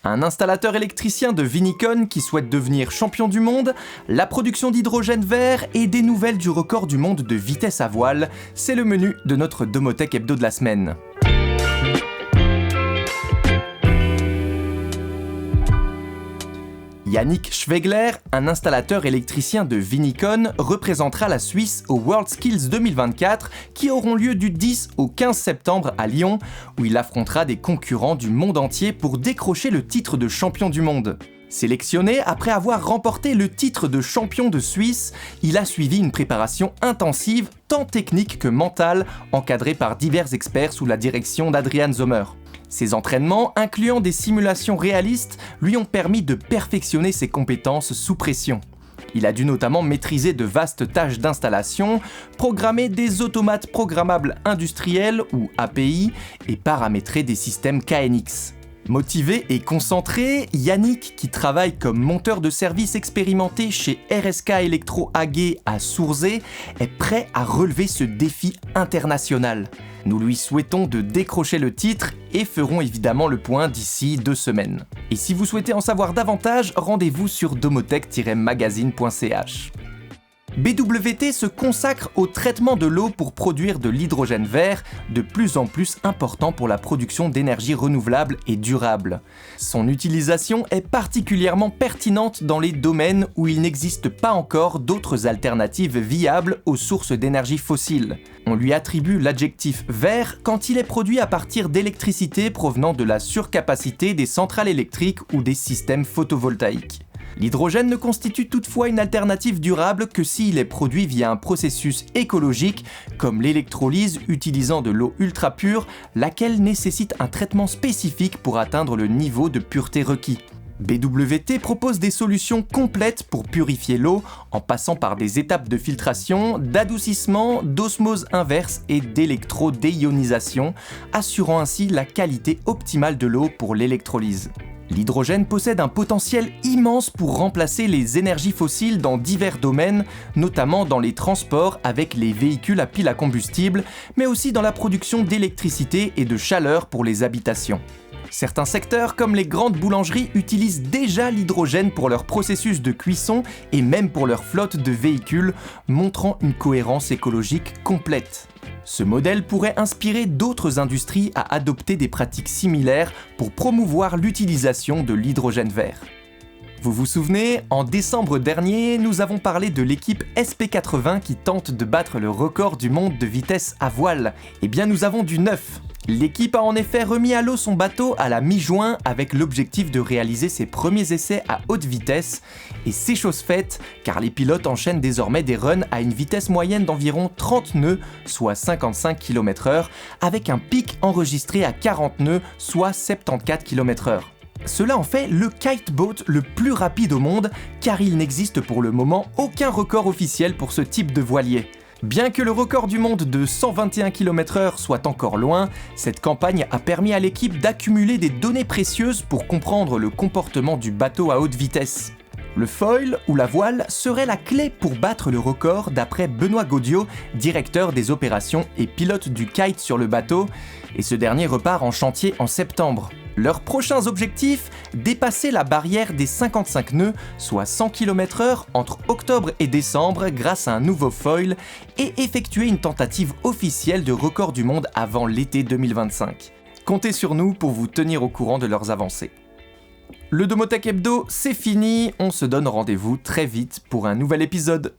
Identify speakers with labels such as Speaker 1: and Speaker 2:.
Speaker 1: Un installateur électricien de Vinicon qui souhaite devenir champion du monde, la production d'hydrogène vert et des nouvelles du record du monde de vitesse à voile, c'est le menu de notre Domotek Hebdo de la semaine. Yannick Schwegler, un installateur électricien de Vinicon, représentera la Suisse aux World Skills 2024 qui auront lieu du 10 au 15 septembre à Lyon, où il affrontera des concurrents du monde entier pour décrocher le titre de champion du monde. Sélectionné après avoir remporté le titre de champion de Suisse, il a suivi une préparation intensive, tant technique que mentale, encadrée par divers experts sous la direction d'Adrian Sommer. Ces entraînements, incluant des simulations réalistes, lui ont permis de perfectionner ses compétences sous pression. Il a dû notamment maîtriser de vastes tâches d'installation, programmer des automates programmables industriels ou API et paramétrer des systèmes KNX. Motivé et concentré, Yannick, qui travaille comme monteur de service expérimenté chez RSK Electro AG à Sursee, est prêt à relever ce défi international. Nous lui souhaitons de décrocher le titre et ferons évidemment le point d'ici 2 semaines. Et si vous souhaitez en savoir davantage, rendez-vous sur domotek-magazine.ch. BWT se consacre au traitement de l'eau pour produire de l'hydrogène vert, de plus en plus important pour la production d'énergie renouvelable et durable. Son utilisation est particulièrement pertinente dans les domaines où il n'existe pas encore d'autres alternatives viables aux sources d'énergie fossiles. On lui attribue l'adjectif vert quand il est produit à partir d'électricité provenant de la surcapacité des centrales électriques ou des systèmes photovoltaïques. L'hydrogène ne constitue toutefois une alternative durable que s'il est produit via un processus écologique comme l'électrolyse utilisant de l'eau ultra pure, laquelle nécessite un traitement spécifique pour atteindre le niveau de pureté requis. BWT propose des solutions complètes pour purifier l'eau en passant par des étapes de filtration, d'adoucissement, d'osmose inverse et d'électrodéionisation, assurant ainsi la qualité optimale de l'eau pour l'électrolyse. L'hydrogène possède un potentiel immense pour remplacer les énergies fossiles dans divers domaines, notamment dans les transports avec les véhicules à pile à combustible, mais aussi dans la production d'électricité et de chaleur pour les habitations. Certains secteurs, comme les grandes boulangeries, utilisent déjà l'hydrogène pour leur processus de cuisson et même pour leur flotte de véhicules, montrant une cohérence écologique complète. Ce modèle pourrait inspirer d'autres industries à adopter des pratiques similaires pour promouvoir l'utilisation de l'hydrogène vert. Vous vous souvenez, en décembre dernier, nous avons parlé de l'équipe SP80 qui tente de battre le record du monde de vitesse à voile. Eh bien, nous avons du neuf. L'équipe a en effet remis à l'eau son bateau à la mi-juin avec l'objectif de réaliser ses premiers essais à haute vitesse. Et c'est chose faite, car les pilotes enchaînent désormais des runs à une vitesse moyenne d'environ 30 nœuds, soit 55 km/h, avec un pic enregistré à 40 nœuds, soit 74 km/h. Cela en fait le kiteboat le plus rapide au monde, car il n'existe pour le moment aucun record officiel pour ce type de voilier. Bien que le record du monde de 121 km/h soit encore loin, cette campagne a permis à l'équipe d'accumuler des données précieuses pour comprendre le comportement du bateau à haute vitesse. Le foil ou la voile serait la clé pour battre le record d'après Benoît Gaudiot, directeur des opérations et pilote du kite sur le bateau, et ce dernier repart en chantier en septembre. Leurs prochains objectifs, dépasser la barrière des 55 nœuds, soit 100 km/h entre octobre et décembre grâce à un nouveau foil, et effectuer une tentative officielle de record du monde avant l'été 2025. Comptez sur nous pour vous tenir au courant de leurs avancées. Le Domotek Hebdo, c'est fini, on se donne rendez-vous très vite pour un nouvel épisode.